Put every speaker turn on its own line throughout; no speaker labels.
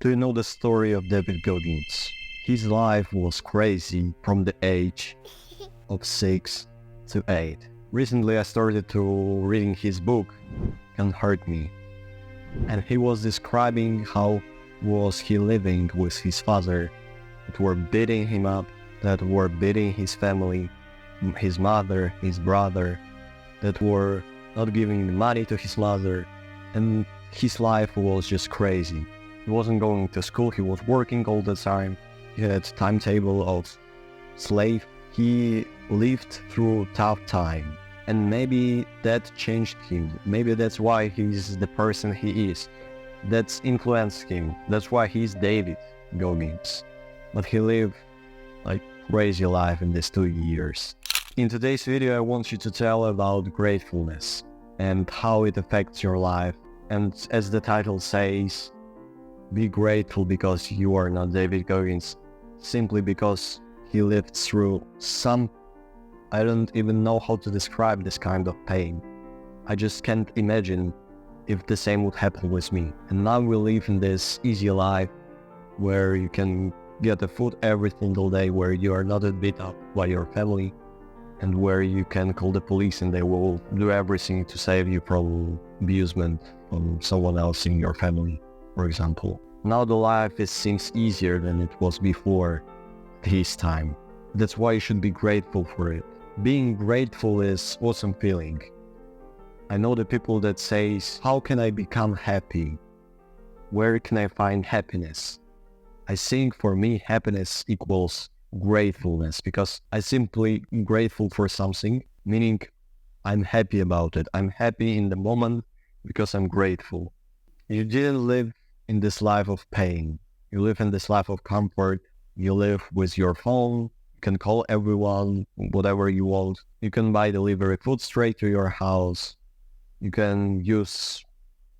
Do you know the story of David Goggins? His life was crazy from the age of 6 to 8. Recently I started to reading his book, Can Hurt Me, and he was describing how was he living with his father that were beating him up, that were beating his family, his mother, his brother, that were not giving the money to his mother, and his life was just crazy. He wasn't going to school, he was working all the time, he had timetable of slave. He lived through tough time, and maybe that changed him. Maybe that's why he's the person he is. That's influenced him. That's why he's David Goggins. But he lived like crazy life in these 2 years. In today's video, I want you to tell about gratefulness and how it affects your life. And as the title says, be grateful because you are not David Goggins, simply because he lived through some, I don't even know how to describe this kind of pain. I just can't imagine if the same would happen with me. And now we live in this easy life where you can get the food every single day, where you are not beat up by your family, and where you can call the police and they will do everything to save you from abusement from someone else in your family, for example. Now the life seems easier than it was before his time. That's why you should be grateful for it. Being grateful is awesome feeling. I know the people that says, how can I become happy? Where can I find happiness? I think for me, happiness equals gratefulness, because I simply grateful for something, meaning I'm happy about it. I'm happy in the moment because I'm grateful. You didn't live in this life of pain. You live in this life of comfort. You live with your phone. You can call everyone, whatever you want. You can buy delivery food straight to your house. You can use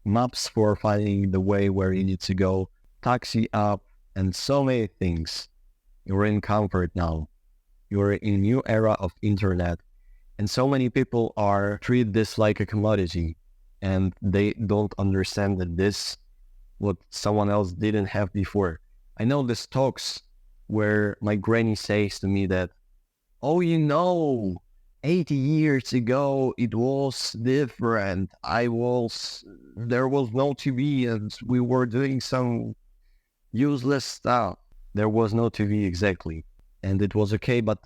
maps for finding the way where you need to go, taxi app, and so many things. You're in comfort now. You're in a new era of internet. And so many people treat this like a commodity, and they don't understand that this, what someone else didn't have before. I know these talks where my granny says to me that, oh, 80 years ago, it was different. There was no TV and we were doing some useless stuff. There was no TV exactly. And it was okay, but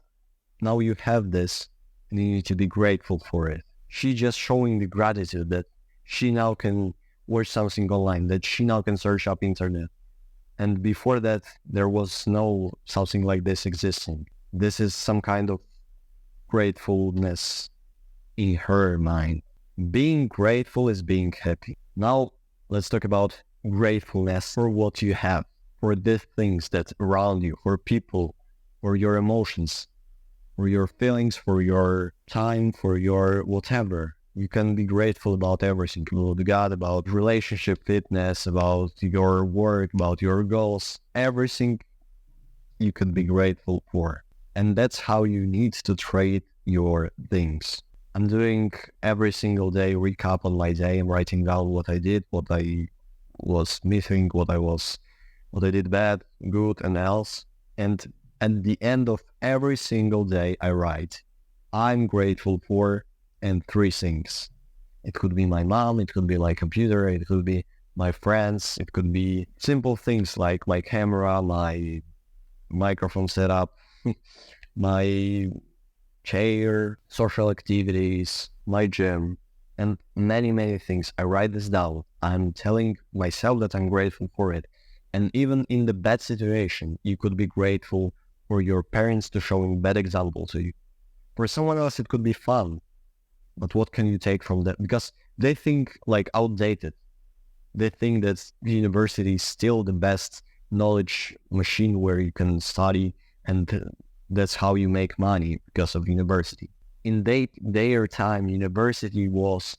now you have this and you need to be grateful for it. She just showing the gratitude that she now can watch something online, that she now can search up internet. And before that, there was no something like this existing. This is some kind of gratefulness in her mind. Being grateful is being happy. Now, let's talk about gratefulness for what you have, for the things that's around you, for people, for your emotions, for your feelings, for your time, for your whatever. You can be grateful about everything, about God, about relationship, fitness, about your work, about your goals, everything you can be grateful for. And that's how you need to treat your things. I'm doing every single day recap on my day. I'm writing down what I did, what I was missing, what I did bad, good, and else. And at the end of every single day, I write, I'm grateful for, and 3 things. It could be my mom, it could be my computer, it could be my friends, it could be simple things like my camera, my microphone setup, my chair, social activities, my gym, and many, many things. I write this down. I'm telling myself that I'm grateful for it. And even in the bad situation, you could be grateful for your parents to showing bad example to you. For someone else, it could be fun. But what can you take from that? Because they think like outdated. They think that university is still the best knowledge machine where you can study, and that's how you make money because of university. In their time, university was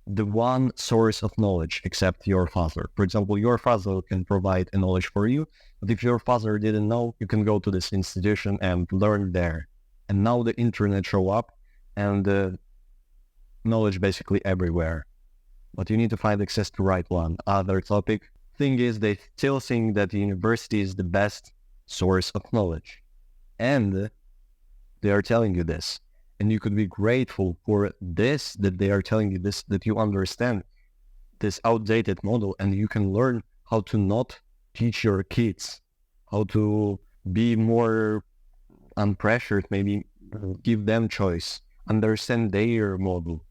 the one source of knowledge except your father. For example, your father can provide a knowledge for you, but if your father didn't know, you can go to this institution and learn there. And now the internet show up and knowledge basically everywhere. But you need to find access to the right one. Other topic, thing is, they still think that the university is the best source of knowledge. And they are telling you this. And you could be grateful for this, that they are telling you this, that you understand this outdated model, and you can learn how to not teach your kids, how to be more unpressured, maybe give them choice, understand their model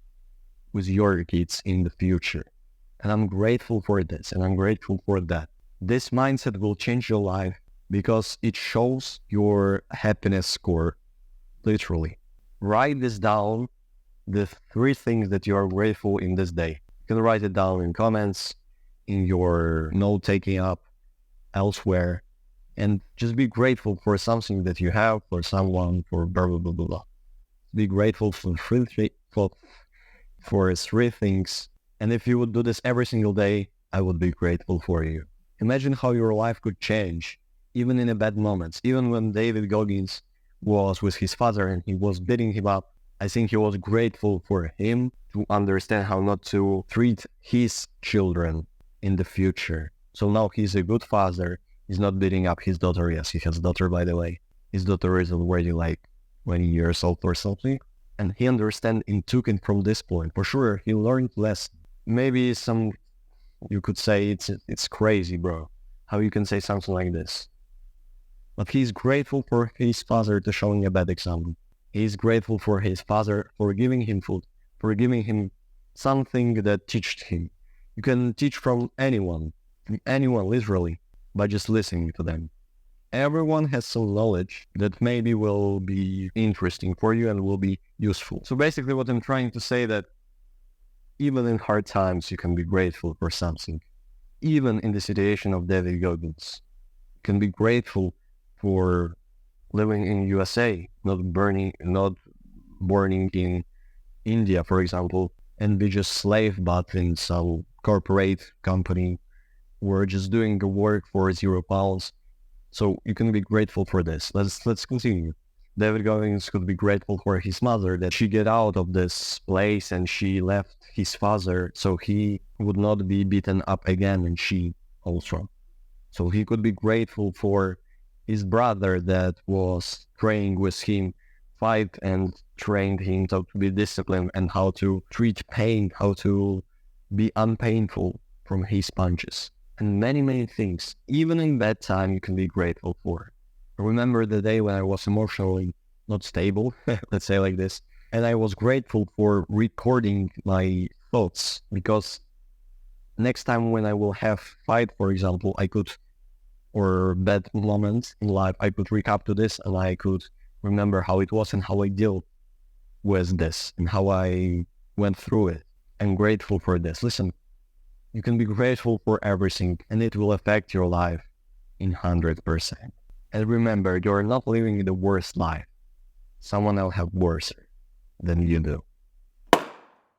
with your kids in the future. And I'm grateful for this, and I'm grateful for that. This mindset will change your life because it shows your happiness score, literally. Write this down, the 3 things that you are grateful in this day. You can write it down in comments, in your note-taking app, elsewhere, and just be grateful for something that you have, for someone, for blah, blah, blah, blah, blah. Be grateful for 3 things. And if you would do this every single day, I would be grateful for you. Imagine how your life could change, even in the bad moments. Even when David Goggins was with his father and he was beating him up, I think he was grateful for him to understand how not to treat his children in the future. So now he's a good father. He's not beating up his daughter. Yes, he has a daughter, by the way. His daughter is already like 20 years old or something. And he understand and took it from this point. For sure, he learned less. Maybe you could say it's crazy, bro. How you can say something like this. But he's grateful for his father to showing a bad example. He's grateful for his father for giving him food, for giving him something that taught him. You can teach from anyone literally, by just listening to them. Everyone has some knowledge that maybe will be interesting for you and will be useful. So basically what I'm trying to say that even in hard times, you can be grateful for something. Even in the situation of David Goggins, you can be grateful for living in USA, not born in India, for example, and be just slave but in some corporate company where just doing the work for £0. So you can be grateful for this. Let's continue. David Goggins could be grateful for his mother that she get out of this place and she left his father so he would not be beaten up again, and she also. So he could be grateful for his brother that was training with him, fight and trained him to be disciplined and how to treat pain, how to be unpainful from his punches. And many, many things, even in bad time, you can be grateful for. I remember the day when I was emotionally not stable, let's say like this, and I was grateful for recording my thoughts, because next time when I will have fight, for example, I could, or bad moments in life, I could recap to this and I could remember how it was and how I deal with this and how I went through it. I'm grateful for this. Listen, you can be grateful for everything and it will affect your life in 100%. And remember, you're not living the worst life. Someone else have worse than you do.